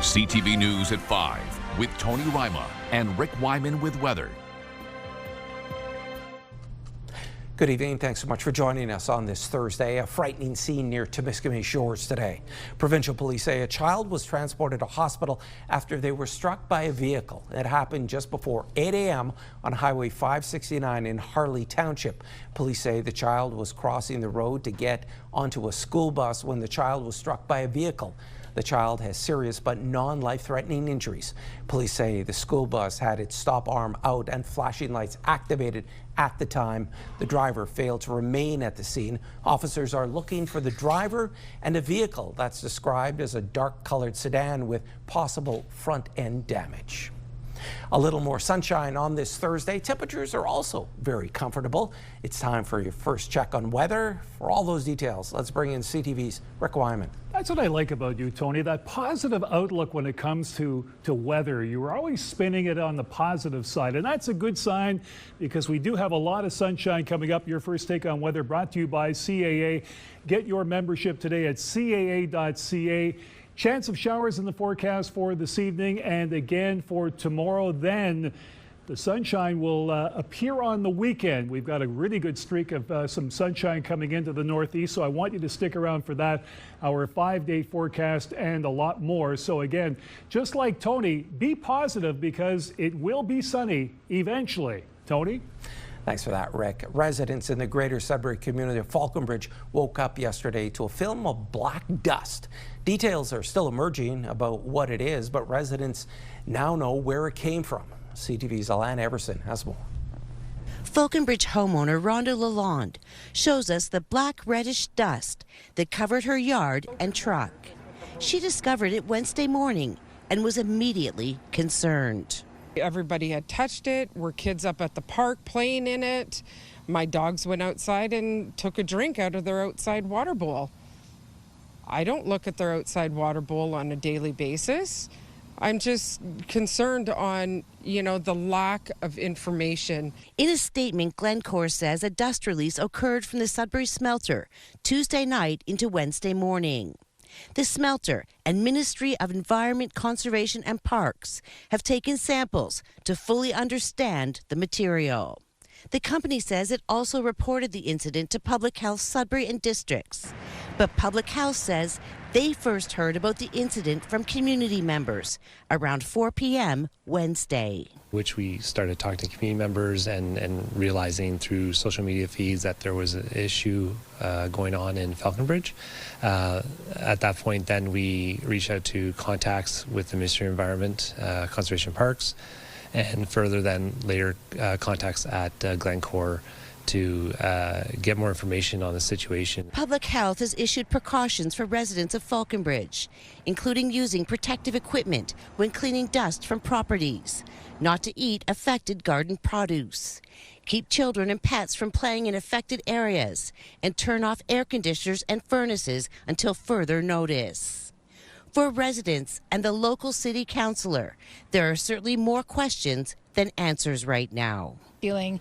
CTV News at 5 with Tony Ryma and Rick Wyman with weather. Good evening. Thanks so much for joining us on this Thursday. A frightening scene near Timmins shores today. Provincial police say a child was transported to hospital after they were struck by a vehicle. It happened just before 8 a.m. on Highway 569 in Harley Township. Police say the child was crossing the road to get onto a school bus when the child was struck by a vehicle. The child has serious but non-life-threatening injuries. Police say the school bus had its stop arm out and flashing lights activated at the time. The driver failed to remain at the scene. Officers are looking for the driver and a vehicle that's described as a dark-colored sedan with possible front-end damage. A little more sunshine on this Thursday. Temperatures are also very comfortable. It's time for your first check on weather. For all those details, let's bring in CTV's Rick Wyman. That's what I like about you, Tony, that positive outlook when it comes to weather. You were always spinning it on the positive side, and that's a good sign because we do have a lot of sunshine coming up. Your first take on weather brought to you by CAA. Get your membership today at caa.ca. Chance of showers in the forecast for this evening and again for tomorrow. Then the sunshine will appear on the weekend. We've got a really good streak of some sunshine coming into the northeast, so I want you to stick around for that. Our 5-day forecast and a lot more. So again, just like Tony, be positive because it will be sunny eventually. Tony? Thanks for that, Rick. Residents in the greater Sudbury community of Falconbridge woke up yesterday to a film of black dust. Details are still emerging about what it is, but residents now know where it came from. CTV's Alana Everson has more. Falconbridge homeowner Rhonda Lalonde shows us the black reddish dust that covered her yard and truck. She discovered it Wednesday morning and was immediately concerned. Everybody had touched it. Were kids up at the park playing in it. My dogs went outside and took a drink out of their outside water bowl. I don't look at their outside water bowl on a daily basis. I'm just concerned on, the lack of information. In a statement, Glencore says a dust release occurred from the Sudbury smelter Tuesday night into Wednesday morning. The smelter and Ministry of Environment, Conservation and Parks have taken samples to fully understand the material. The company says it also reported the incident to Public Health Sudbury and districts. But Public Health says they first heard about the incident from community members around 4 p.m. Wednesday. Which we started talking to community members and realizing through social media feeds that there was an issue going on in Falconbridge. At that point, then we reached out to contacts with the Ministry of Environment, Conservation Parks, and further then later contacts at Glencore to get more information on the situation. Public Health has issued precautions for residents of Falconbridge, including using protective equipment when cleaning dust from properties, not to eat affected garden produce, keep children and pets from playing in affected areas, and turn off air conditioners and furnaces until further notice. For residents and the local city councillor, there are certainly more questions than answers right now. Feeling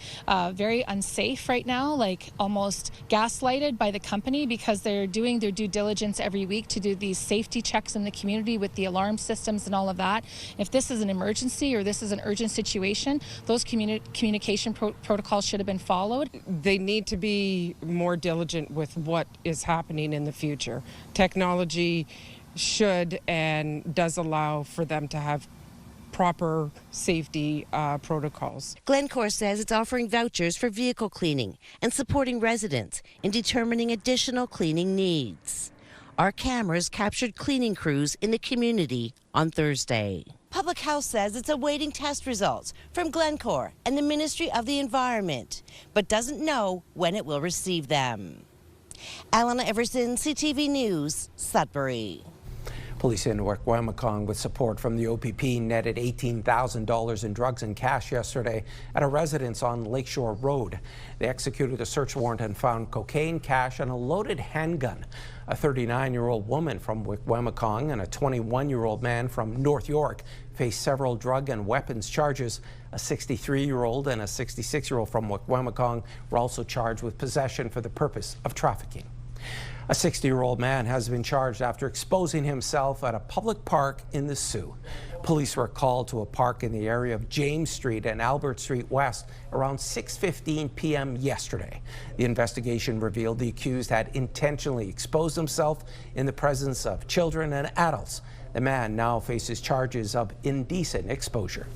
very unsafe right now, like almost gaslighted by the company because they're doing their due diligence every week to do these safety checks in the community with the alarm systems and all of that. If this is an emergency or this is an urgent situation, those communication protocols should have been followed. They need to be more diligent with what is happening in the future. Technology should and does allow for them to have proper safety protocols. Glencore says it's offering vouchers for vehicle cleaning and supporting residents in determining additional cleaning needs. Our cameras captured cleaning crews in the community on Thursday. Public Health says it's awaiting test results from Glencore and the Ministry of the Environment, but doesn't know when it will receive them. Alana Everson, CTV News, Sudbury. Police in Wikwemicong, with support from the OPP, netted $18,000 in drugs and cash yesterday at a residence on Lakeshore Road. They executed a search warrant and found cocaine, cash, and a loaded handgun. A 39-year-old woman from Wikwemicong and a 21-year-old man from North York faced several drug and weapons charges. A 63-year-old and a 66-year-old from Wikwemicong were also charged with possession for the purpose of trafficking. A 60-year-old man has been charged after exposing himself at a public park in the Sioux. Police were called to a park in the area of James Street and Albert Street West around 6:15 p.m. yesterday. The investigation revealed the accused had intentionally exposed himself in the presence of children and adults. The man now faces charges of indecent exposure.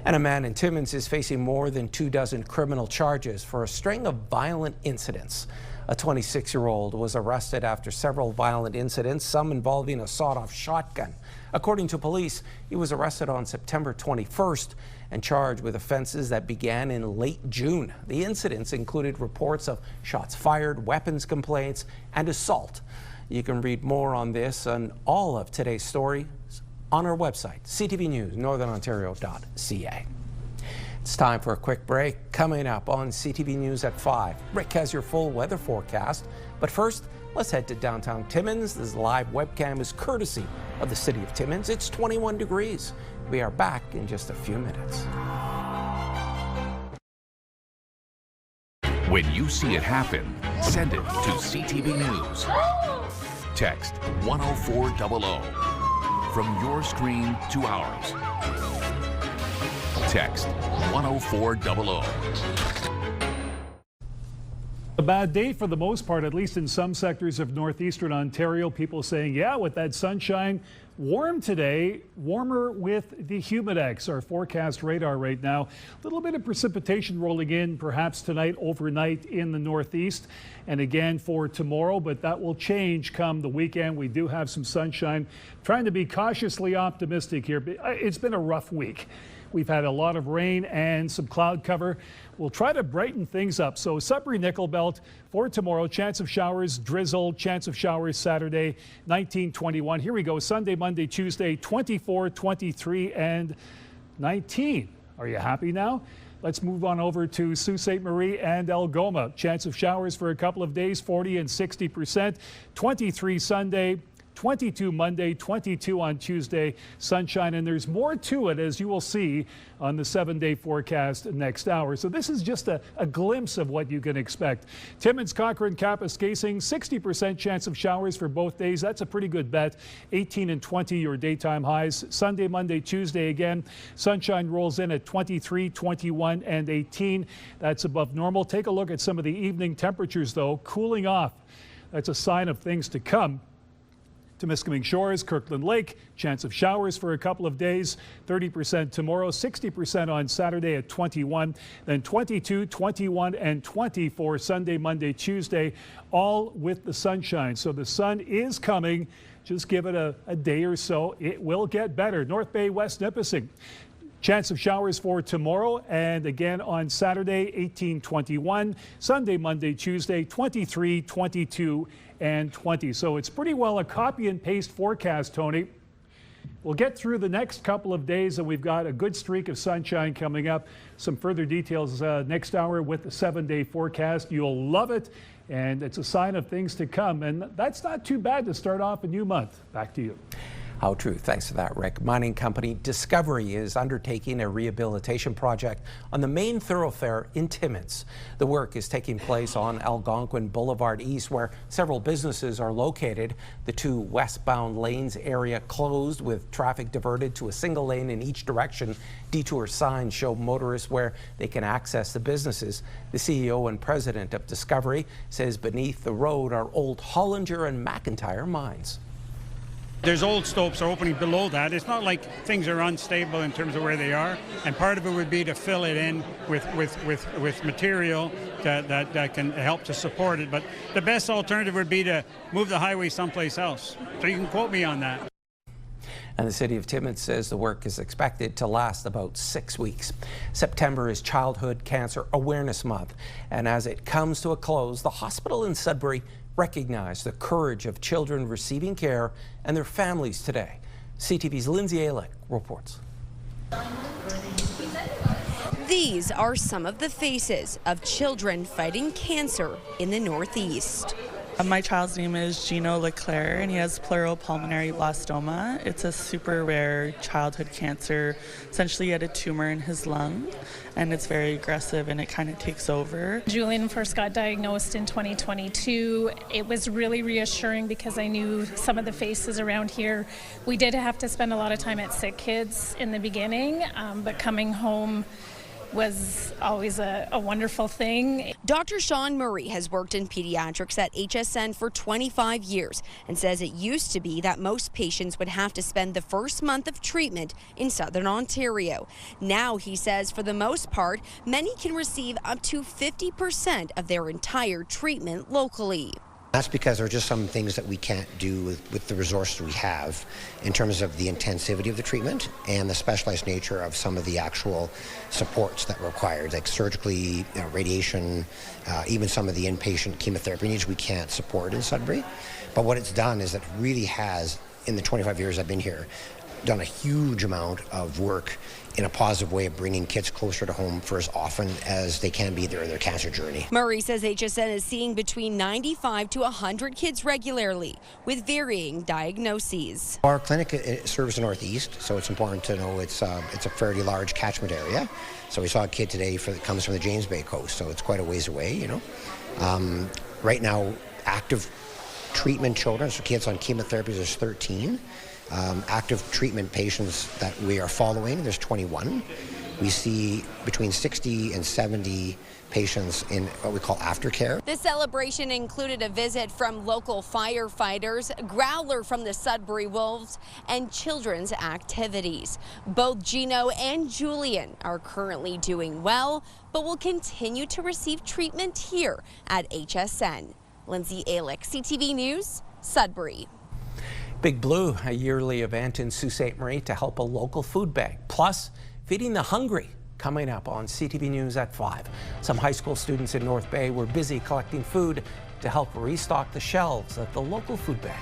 And a man in Timmins is facing more than 24 criminal charges for a string of violent incidents. A 26-year-old was arrested after several violent incidents, some involving a sawed-off shotgun. According to police, he was arrested on September 21st and charged with offenses that began in late June. The incidents included reports of shots fired, weapons complaints, and assault. You can read more on this and all of today's stories on our website, CTVNewsNorthernOntario.ca. It's time for a quick break. Coming up on CTV News at 5, Rick has your full weather forecast. But first, let's head to downtown Timmins. This live webcam is courtesy of the City of Timmins. It's 21 degrees. We are back in just a few minutes. When you see it happen, send it to CTV News. Text 10400 from your screen to ours. Text 10400. A bad day for the most part, at least in some sectors of northeastern Ontario. People saying, yeah, with that sunshine, warm today, warmer with the humidex. Our forecast radar right now. A little bit of precipitation rolling in perhaps tonight, overnight in the northeast. And again for tomorrow, but that will change come the weekend. We do have some sunshine. Trying to be cautiously optimistic here. It's been a rough week. We've had a lot of rain and some cloud cover. We'll try to brighten things up. So Sudbury Nickel Belt for tomorrow, chance of showers, drizzle, chance of showers Saturday, 19, 21. Here we go, Sunday, Monday, Tuesday, 24, 23, and 19. Are you happy now? Let's move on over to Sault Ste. Marie and Algoma. Chance of showers for a couple of days, 40 and 60%. 23 Sunday. 22 Monday, 22 on Tuesday, sunshine, and there's more to it, as you will see on the 7-day forecast next hour. So this is just a glimpse of what you can expect. Timmins, Cochrane, Kapuskasing, 60% chance of showers for both days. That's a pretty good bet. 18 and 20 your daytime highs. Sunday, Monday, Tuesday again. Sunshine rolls in at 23, 21, and 18. That's above normal. Take a look at some of the evening temperatures, though. Cooling off. That's a sign of things to come. Temiskaming Shores, Kirkland Lake, chance of showers for a couple of days, 30% tomorrow, 60% on Saturday at 21, then 22, 21, and 20 for Sunday, Monday, Tuesday, all with the sunshine. So the sun is coming. Just give it a day or so. It will get better. North Bay, West Nipissing. Chance of showers for tomorrow and again on Saturday, 18, 21, Sunday, Monday, Tuesday, 23, 22, and 20. So it's pretty well a copy and paste forecast, Tony. We'll get through the next couple of days and we've got a good streak of sunshine coming up. Some further details next hour with the 7-day forecast. You'll love it and it's a sign of things to come. And that's not too bad to start off a new month. Back to you. How true. Thanks for that, Rick. Mining company Discovery is undertaking a rehabilitation project on the main thoroughfare in Timmins. The work is taking place on Algonquin Boulevard East, where several businesses are located. The two westbound lanes area closed with traffic diverted to a single lane in each direction. Detour signs show motorists where they can access the businesses. The CEO and president of Discovery says beneath the road are old Hollinger and McIntyre mines. There's old stopes are opening below that. It's not like things are unstable in terms of where they are, and part of it would be to fill it in with material that can help to support it. But the best alternative would be to move the highway someplace else. So you can quote me on that. And the City of Timmins says the work is expected to last about 6 weeks. September is Childhood Cancer Awareness Month, and as it comes to a close, the hospital in Sudbury recognize the courage of children receiving care and their families today. CTV's Lindsay Alick reports. These are some of the faces of children fighting cancer in the Northeast. My child's name is Gino Leclerc, and he has pleural pulmonary blastoma. It's a super rare childhood cancer. Essentially, he had a tumor in his lung, and it's very aggressive, and it kind of takes over. Julian first got diagnosed in 2022. It was really reassuring because I knew some of the faces around here. We did have to spend a lot of time at Sick Kids in the beginning, but coming home was always a wonderful thing. Dr. Sean Murray has worked in pediatrics at HSN for 25 years and says it used to be that most patients would have to spend the first month of treatment in Southern Ontario. Now, he says, for the most part, many can receive up to 50% of their entire treatment locally. That's because there are just some things that we can't do with the resources we have in terms of the intensivity of the treatment and the specialized nature of some of the actual supports that are required, like surgically, radiation, even some of the inpatient chemotherapy needs we can't support in Sudbury. But what it's done is it really has, in the 25 years I've been here, done a huge amount of work in a positive way of bringing kids closer to home for as often as they can be there in their cancer journey. Murray says HSN is seeing between 95 to 100 kids regularly with varying diagnoses. Our clinic serves the Northeast, so it's important to know it's a fairly large catchment area. So we saw a kid today that comes from the James Bay coast, so it's quite a ways away, you know. Right now, active treatment children, so kids on chemotherapy, there's 13. Active treatment patients that we are following, there's 21. We see between 60 and 70 patients in what we call aftercare. The celebration included a visit from local firefighters, growler from the Sudbury Wolves, and children's activities. Both Gino and Julian are currently doing well, but will continue to receive treatment here at HSN. Lindsay Alick, CTV News, Sudbury. Big Blue, a yearly event in Sault Ste. Marie to help a local food bank, plus feeding the hungry, coming up on CTV News at 5. Some high school students in North Bay were busy collecting food to help restock the shelves at the local food bank.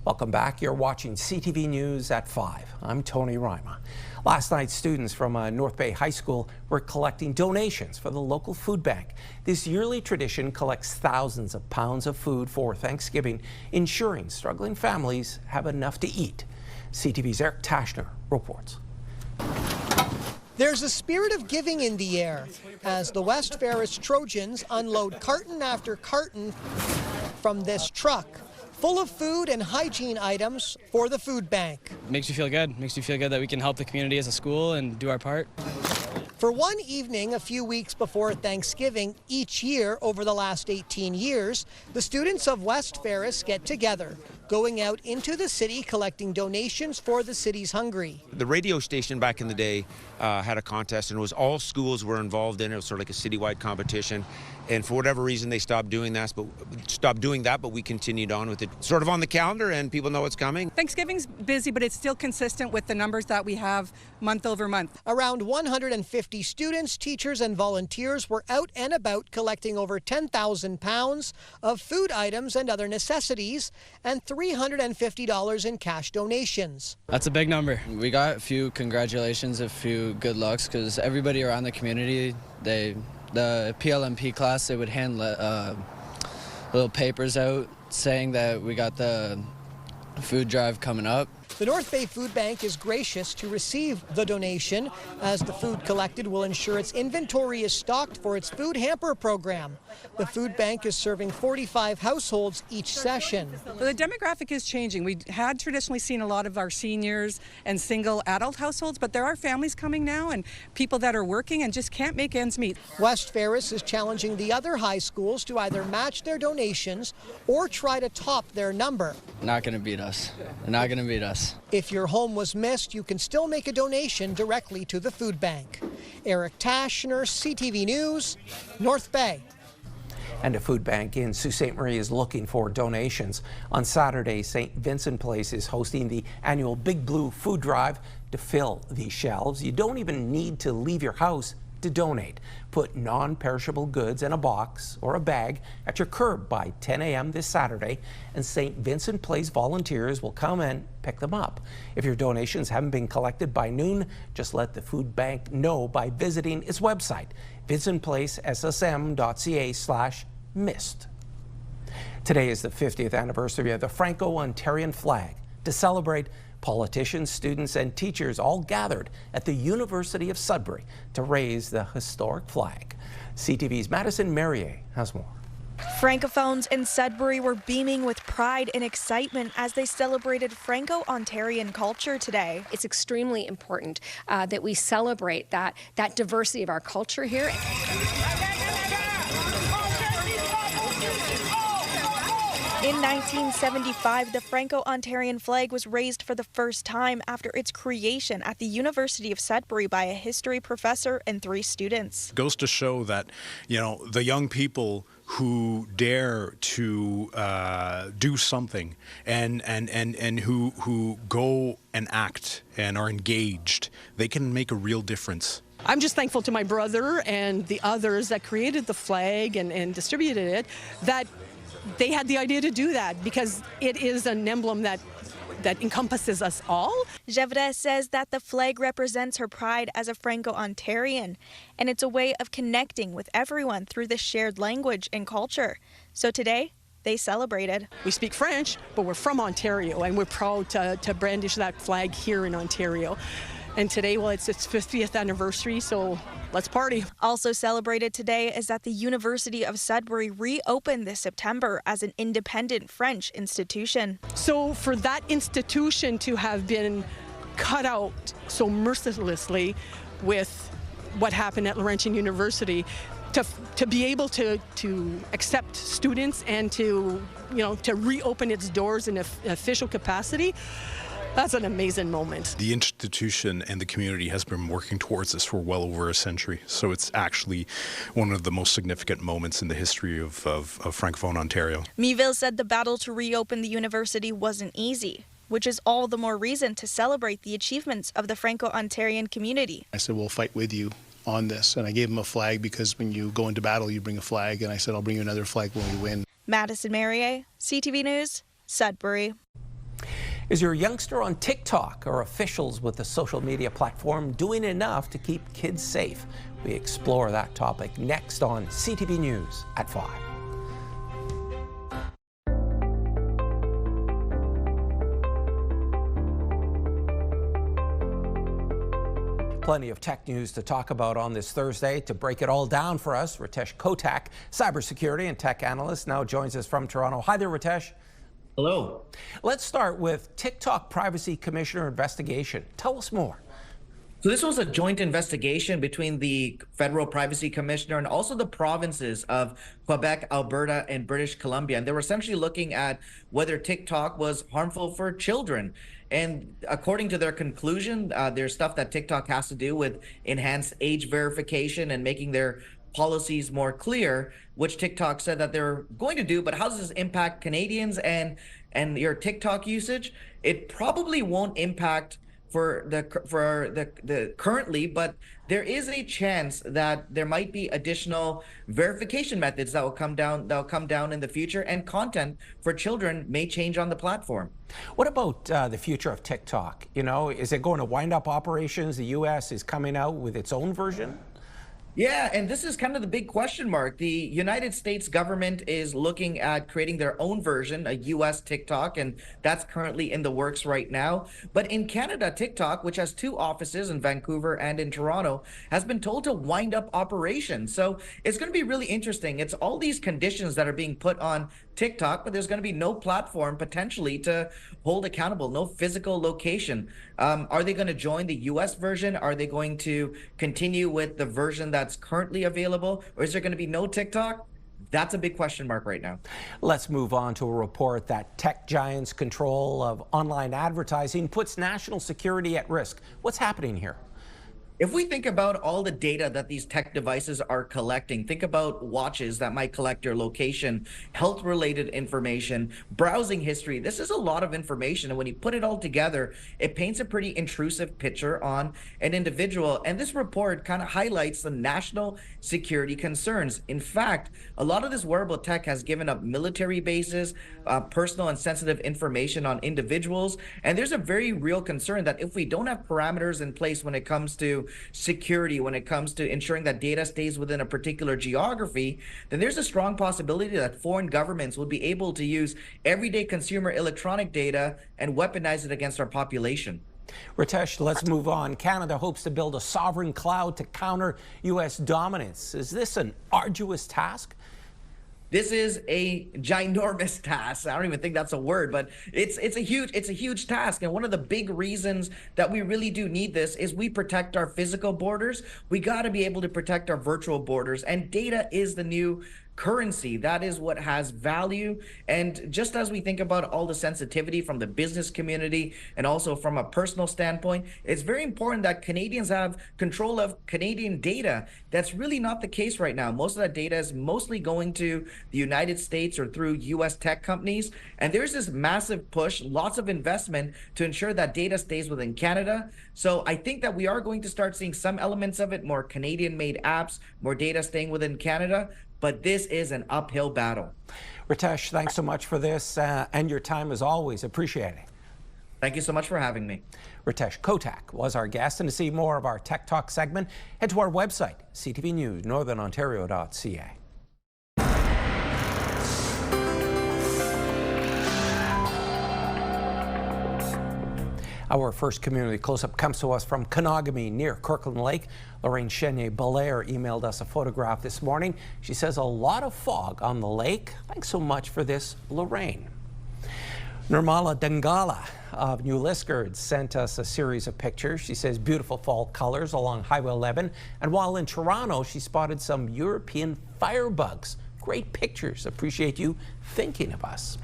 Welcome back. You're watching CTV News at 5. I'm Tony Ryma. Last night, students from North Bay High School were collecting donations for the local food bank. This yearly tradition collects thousands of pounds of food for Thanksgiving, ensuring struggling families have enough to eat. CTV's Eric Tashner reports. There's a spirit of giving in the air as the West Ferris Trojans unload carton after carton from this truck, full of food and hygiene items for the food bank. Makes you feel good. Makes you feel good that we can help the community as a school and do our part. For one evening a few weeks before Thanksgiving each year over the last 18 years, the students of West Ferris get together, going out into the city collecting donations for the city's hungry. The radio station back in the day had a contest, and it was all schools were involved in it. It was sort of like a citywide competition, and for whatever reason they stopped doing that, but we continued on with it. Sort of on the calendar, and people know it's coming. Thanksgiving's busy, but it's still consistent with the numbers that we have month over month. Around 150 students, teachers, and volunteers were out and about collecting over 10,000 pounds of food items and other necessities, and $350 in cash donations. That's a big number. We got a few congratulations, a few good lucks, because everybody around the community, the PLMP class, they would hand little papers out saying that we got the food drive coming up. The North Bay Food Bank is gracious to receive the donation, as the food collected will ensure its inventory is stocked for its food hamper program. The food bank is serving 45 households each session. The demographic is changing. We had traditionally seen a lot of our seniors and single adult households, but there are families coming now and people that are working and just can't make ends meet. West Ferris is challenging the other high schools to either match their donations or try to top their number. Not going to beat us. They're not going to beat us. If your home was missed, you can still make a donation directly to the food bank. Eric Tashner, CTV News, North Bay. And a food bank in Sault Ste. Marie is looking for donations. On Saturday, St. Vincent Place is hosting the annual Big Blue Food Drive to fill these shelves. You don't even need to leave your house to donate. Put non-perishable goods in a box or a bag at your curb by 10 a.m. this Saturday, and St. Vincent Place volunteers will come and pick them up. If your donations haven't been collected by noon, just let the food bank know by visiting its website, Visit placeSSM.ca/missed. Today is the 50th anniversary of the Franco-Ontarian flag. To celebrate, politicians, students, and teachers all gathered at the University of Sudbury to raise the historic flag. CTV's Madison Merrier has more. Francophones in Sudbury were beaming with pride and excitement as they celebrated Franco-Ontarian culture today. It's extremely important that we celebrate that diversity of our culture here. In 1975, the Franco-Ontarian flag was raised for the first time after its creation at the University of Sudbury by a history professor and 3 students. It goes to show that, the young people who dare to do something and who go and act and are engaged, they can make a real difference. I'm just thankful to my brother and the others that created the flag and distributed it, that they had the idea to do that, because it is an emblem that encompasses us all. Gevres says that the flag represents her pride as a Franco-Ontarian, and it's a way of connecting with everyone through the shared language and culture. So today, they celebrated. We speak French, but we're from Ontario, and we're proud to brandish that flag here in Ontario. And today, well, it's its 50th anniversary, so let's party. Also celebrated today is that the University of Sudbury reopened this September as an independent French institution. So for that institution to have been cut out so mercilessly with what happened at Laurentian University, to be able to accept students and to reopen its doors in an official capacity, that's an amazing moment. The institution and the community has been working towards this for well over a century, so it's actually one of the most significant moments in the history of Francophone Ontario. Meville said the battle to reopen the university wasn't easy, which is all the more reason to celebrate the achievements of the Franco-Ontarian community. I said, we'll fight with you on this, and I gave him a flag because when you go into battle, you bring a flag, and I said, I'll bring you another flag when we win. Madison Merrier, CTV News, Sudbury. Is your youngster on TikTok or officials with the social media platform doing enough to keep kids safe? We explore that topic next on CTV News at 5. Plenty of tech news to talk about on this Thursday. To break it all down for us, Ritesh Kotak, cybersecurity and tech analyst, now joins us from Toronto. Hi there, Ritesh. Hello. Let's start with TikTok Privacy Commissioner investigation. Tell us more. So this was a joint investigation between the Federal Privacy Commissioner and also the provinces of Quebec, Alberta, and British Columbia. And they were essentially looking at whether TikTok was harmful for children. And according to their conclusion, there's stuff that TikTok has to do with enhanced age verification and making their policies more clear, which TikTok said that they're going to do. But how does this impact Canadians and your TikTok usage? It probably won't impact for the currently, but there is a chance that there might be additional verification methods that will come down in the future, and content for children may change on the platform. What about the future of TikTok? Is it going to wind up operations? The U.S. is coming out with its own version? Yeah, and this is kind of the big question mark. The United States government is looking at creating their own version, a U.S. TikTok, and that's currently in the works right now. But in Canada, TikTok, which has 2 offices in Vancouver and in Toronto, has been told to wind up operations. So it's going to be really interesting. It's all these conditions that are being put on TikTok, but there's going to be no platform potentially to hold accountable, no physical location. Are they going to join the U.S. version? Are they going to continue with the version that's currently available? Or is there going to be no TikTok? That's a big question mark right now. Let's move on to a report that tech giants' control of online advertising puts national security at risk. What's happening here? If we think about all the data that these tech devices are collecting, think about watches that might collect your location, health-related information, browsing history. This is a lot of information, and when you put it all together, it paints a pretty intrusive picture on an individual. And this report kind of highlights the national security concerns. In fact, a lot of this wearable tech has given up military bases, personal and sensitive information on individuals, and there's a very real concern that if we don't have parameters in place when it comes to to security, when it comes to ensuring that data stays within a particular geography, then there's a strong possibility that foreign governments will be able to use everyday consumer electronic data and weaponize it against our population. Ritesh, let's move on. Canada hopes to build a sovereign cloud to counter U.S. dominance. Is this an arduous task? This is a ginormous task. I don't even think that's a word, but it's a huge task. And one of the big reasons that we really do need this is we protect our physical borders. We got to be able to protect our virtual borders, and data is the new currency. That is what has value. And just as we think about all the sensitivity from the business community and also from a personal standpoint, it's very important that Canadians have control of Canadian data. That's really not the case right now. Most of that data is mostly going to the United States or through US tech companies. And there's this massive push, lots of investment to ensure that data stays within Canada. So I think that we are going to start seeing some elements of it, more Canadian-made apps, more data staying within Canada. But this is an uphill battle. Ritesh, thanks so much for this and your time as always. Appreciate it. Thank you so much for having me. Ritesh Kotak was our guest, and to see more of our Tech Talk segment, head to our website, CTVNewsNorthernOntario.ca. Our first community close-up comes to us from Konogami near Kirkland Lake. Lorraine Chenier-Belair emailed us a photograph this morning. She says a lot of fog on the lake. Thanks so much for this, Lorraine. Nirmala Dangala of New Liskeard sent us a series of pictures. She says beautiful fall colors along Highway 11. And while in Toronto, she spotted some European firebugs. Great pictures. Appreciate you thinking of us.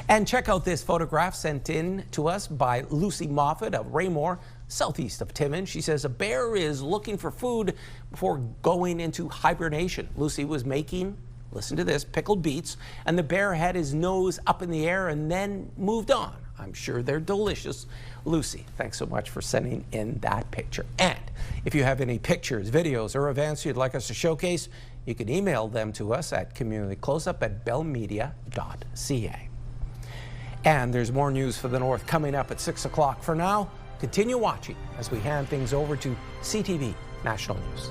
And check out this photograph sent in to us by Lucy Moffat of Raymore, southeast of Timmins. She says a bear is looking for food before going into hibernation. Lucy was making, listen to this, pickled beets, and the bear had his nose up in the air and then moved on. I'm sure they're delicious. Lucy, thanks so much for sending in that picture. And if you have any pictures, videos, or events you'd like us to showcase, you can email them to us at communitycloseup@bellmedia.ca. And there's more news for the North coming up at 6 o'clock. For now, continue watching as we hand things over to CTV National News.